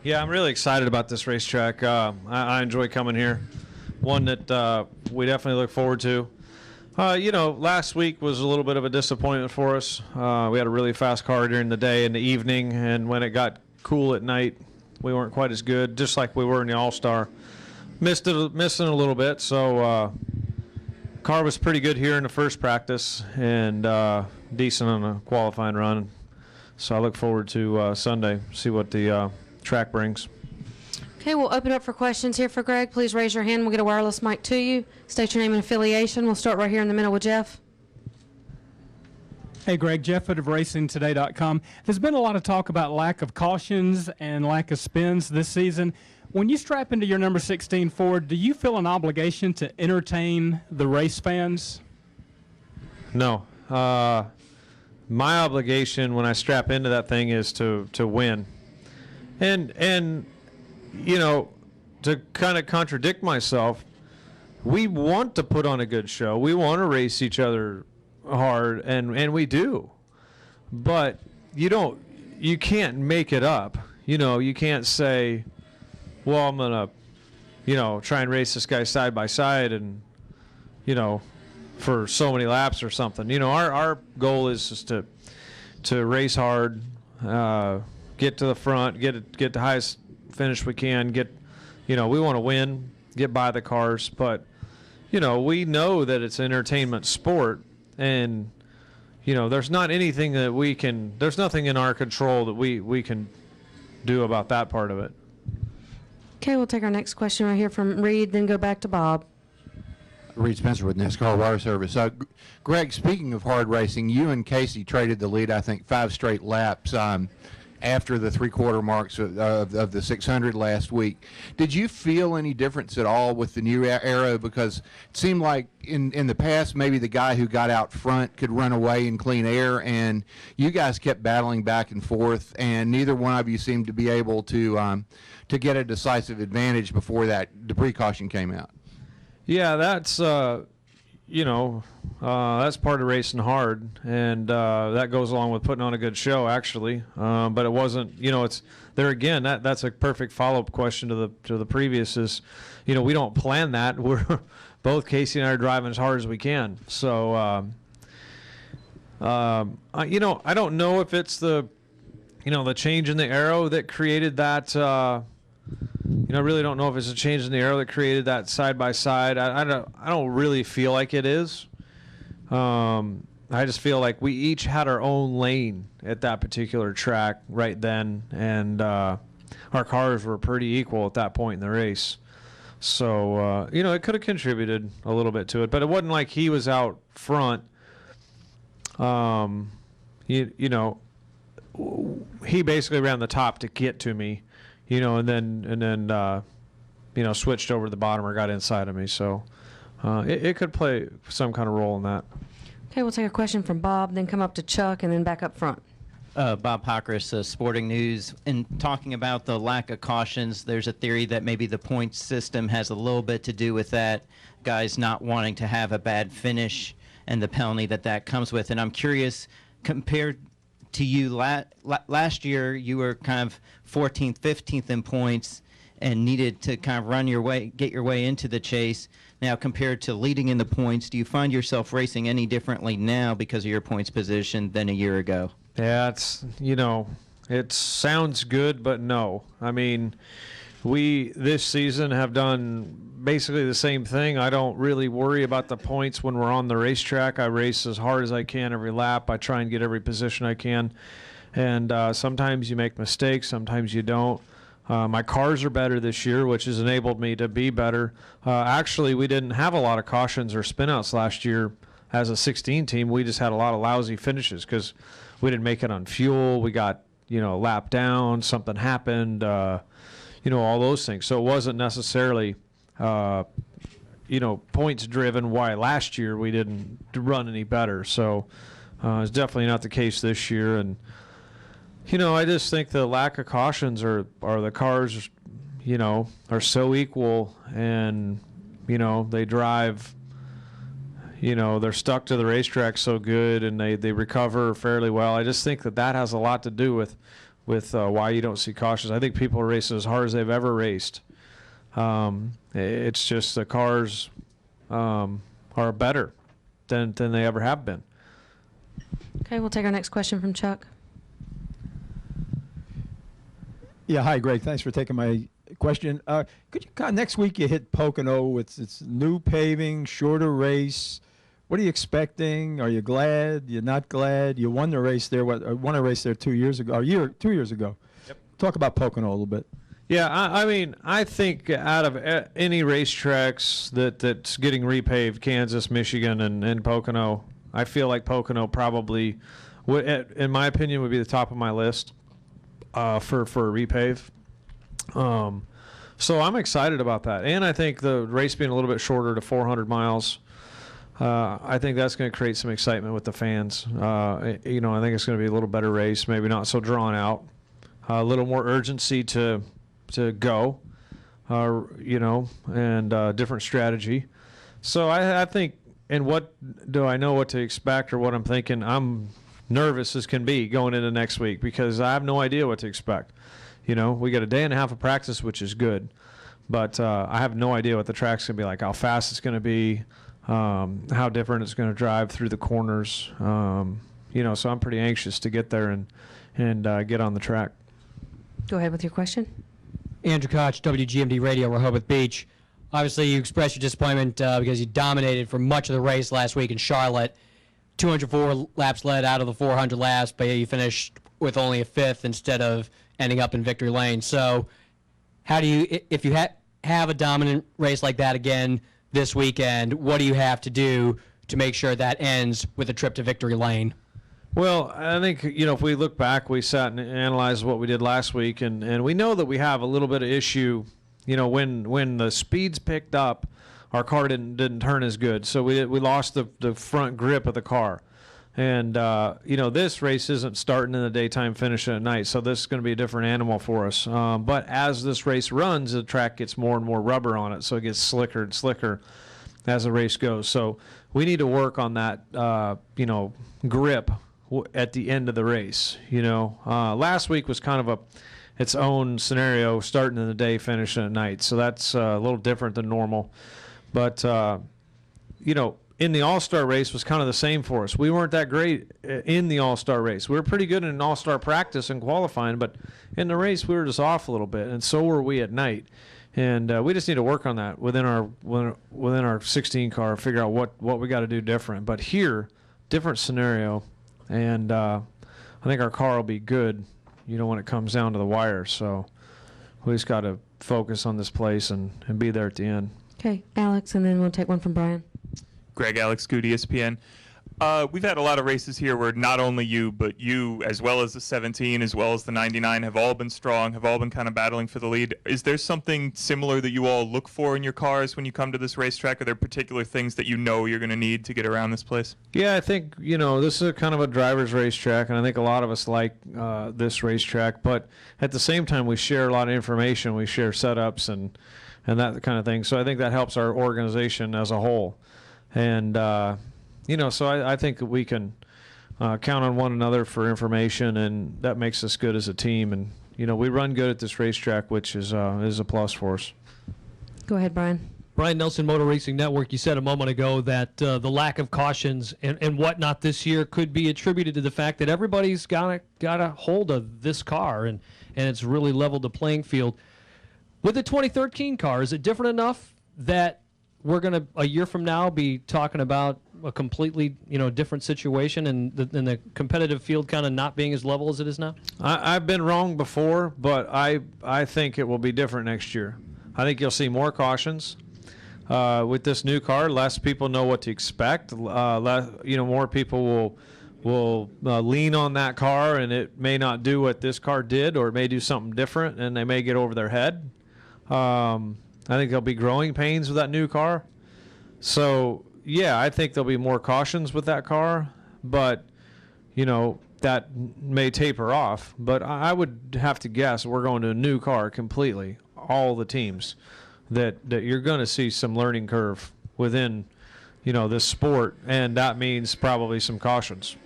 Yeah, I'm really excited about this racetrack. I enjoy coming here. One that we definitely look forward to. Last week was a little bit of a disappointment for us. We had a really fast car during the day and the evening, and when it got cool at night, we weren't quite as good, just like we were in the All-Star. Missing a little bit, so car was pretty good here in the first practice and decent on a qualifying run. So I look forward to Sunday, see what the track brings. Okay, we'll open up for questions here for Greg. Please raise your hand. We'll get a wireless mic to you. State your name and affiliation. We'll start right here in the middle with Jeff. Hey, Greg, Jeff of RacingToday.com. There's been a lot of talk about lack of cautions and lack of spins this season. When you strap into your number 16 Ford, do you feel an obligation to entertain the race fans? No. My obligation when I strap into that thing is to win. And to kind of contradict myself, we want to put on a good show. We want to race each other hard, and we do. But you can't make it up. You can't say, well, I'm going to, try and race this guy side by side and, for so many laps or something. Our goal is just to race hard, get to the front, get the highest finish we can, we want to win, get by the cars, but we know that it's an entertainment sport, and there's not anything that there's nothing in our control that we can do about that part of it. Okay, we'll take our next question right here from Reed, then go back to Bob. Reed Spencer with NASCAR Wire Service. Greg, speaking of hard racing, you and Casey traded the lead, I think, 5 straight laps after the three-quarter marks of the 600 last week. Did you feel any difference at all with the new aero? Because it seemed like in the past, maybe the guy who got out front could run away in clean air, and you guys kept battling back and forth, and neither one of you seemed to be able to get a decisive advantage before that debris caution came out. Yeah, that's that's part of racing hard, and that goes along with putting on a good show, actually. But it wasn't, it's there again. That's a perfect follow-up question to the previous. Is, we don't plan that. We're both Casey and I are driving as hard as we can. So, I don't know if it's the change in the aero that created that. I really don't know if it's a change in the aero that created that side by side. I don't really feel like it is. I just feel like we each had our own lane at that particular track right then, and our cars were pretty equal at that point in the race. So it could have contributed a little bit to it, but it wasn't like he was out front. He basically ran the top to get to me. And then switched over to the bottom or got inside of me. So it could play some kind of role in that. Okay, we'll take a question from Bob, then come up to Chuck, and then back up front. Bob Hockris, Sporting News. In talking about the lack of cautions, there's a theory that maybe the points system has a little bit to do with that, guys not wanting to have a bad finish and the penalty that comes with. And I'm curious, compared to you last year, you were kind of 14th, 15th in points and needed to kind of get your way into the chase. Now, compared to leading in the points, do you find yourself racing any differently now because of your points position than a year ago? Yeah, it sounds good, but no. I mean, we this season have done basically the same thing. I don't really worry about the points when we're on the racetrack. I race as hard as I can every lap. I try and get every position I can. And sometimes you make mistakes, sometimes you don't. My cars are better this year, which has enabled me to be better. Actually, we didn't have a lot of cautions or spinouts last year as a 16 team. We just had a lot of lousy finishes because we didn't make it on fuel. We got, a lap down, something happened, all those things. So it wasn't necessarily, points driven why last year we didn't run any better. So it's definitely not the case this year. And, I just think the lack of cautions are the cars, are so equal, and, they drive, they're stuck to the racetrack so good, and they recover fairly well. I just think that has a lot to do with with why you don't see cautions. I think people are racing as hard as they've ever raced. It's just the cars are better than they ever have been. Okay, we'll take our next question from Chuck. Yeah, hi, Greg. Thanks for taking my question. Could you next week you hit Pocono? It's new paving, shorter race. What are you expecting? Are you glad? You're not glad? You won the race there. Won a race there 2 years ago. 2 years ago. Yep. Talk about Pocono a little bit. Yeah, I mean, I think out of any racetracks that's getting repaved, Kansas, Michigan, and Pocono, I feel like Pocono probably, in my opinion, would be the top of my list for a repave. So I'm excited about that. And I think the race being a little bit shorter to 400 miles, I think that's going to create some excitement with the fans. I think it's going to be a little better race, maybe not so drawn out, a little more urgency to go, and different strategy. So I think, and what do I know what to expect or what I'm thinking? I'm nervous as can be going into next week because I have no idea what to expect. We got a day and a half of practice, which is good, but I have no idea what the track's going to be like, how fast it's going to be, how different it's going to drive through the corners. So I'm pretty anxious to get there and get on the track. Go ahead with your question. Andrew Koch, WGMD Radio, Rehoboth Beach. Obviously, you expressed your disappointment because you dominated for much of the race last week in Charlotte. 204 laps led out of the 400 laps, but you finished with only a fifth instead of ending up in victory lane. So how do you, if you have a dominant race like that again this weekend, what do you have to do to make sure that ends with a trip to victory lane? Well, I think, if we look back, we sat and analyzed what we did last week, and we know that we have a little bit of issue, when the speeds picked up, our car didn't turn as good. So we lost the front grip of the car. And, this race isn't starting in the daytime, finishing at night, so this is going to be a different animal for us. But as this race runs, the track gets more and more rubber on it, so it gets slicker and slicker as the race goes. So we need to work on that, grip at the end of the race. Last week was kind of its own scenario, starting in the day, finishing at night. So that's a little different than normal. But, in the All-Star race was kind of the same for us. We weren't that great in the All-Star race. We were pretty good in an All-Star practice and qualifying, but in the race we were just off a little bit, and so were we at night. And we just need to work on that within our 16 car, figure out what we got to do different. But here, different scenario, and I think our car will be good, when it comes down to the wire. So we just got to focus on this place and be there at the end. Okay, Alex, and then we'll take one from Brian. Greg, Alex Goody, ESPN. We've had a lot of races here where not only you, but you, as well as the 17, as well as the 99, have all been strong, have all been kind of battling for the lead. Is there something similar that you all look for in your cars when you come to this racetrack? Are there particular things that you're going to need to get around this place? Yeah, I think, this is kind of a driver's racetrack, and I think a lot of us like this racetrack. But at the same time, we share a lot of information. We share setups and that kind of thing. So I think that helps our organization as a whole. And, so I think that we can count on one another for information, and that makes us good as a team. And, we run good at this racetrack, which is a plus for us. Go ahead, Brian. Brian Nelson, Motor Racing Network. You said a moment ago that the lack of cautions and whatnot this year could be attributed to the fact that everybody's got a hold of this car, and it's really leveled the playing field. With the 2013 car, is it different enough that we're going to, a year from now, be talking about a completely, different situation and the competitive field kind of not being as level as it is now? I've been wrong before, but I think it will be different next year. I think you'll see more cautions. With this new car, less people know what to expect. More people will lean on that car, and it may not do what this car did, or it may do something different, and they may get over their head. I think there'll be growing pains with that new car. So, yeah, I think there'll be more cautions with that car, but, that may taper off. But I would have to guess we're going to a new car completely, all the teams, that you're going to see some learning curve within, this sport, and that means probably some cautions.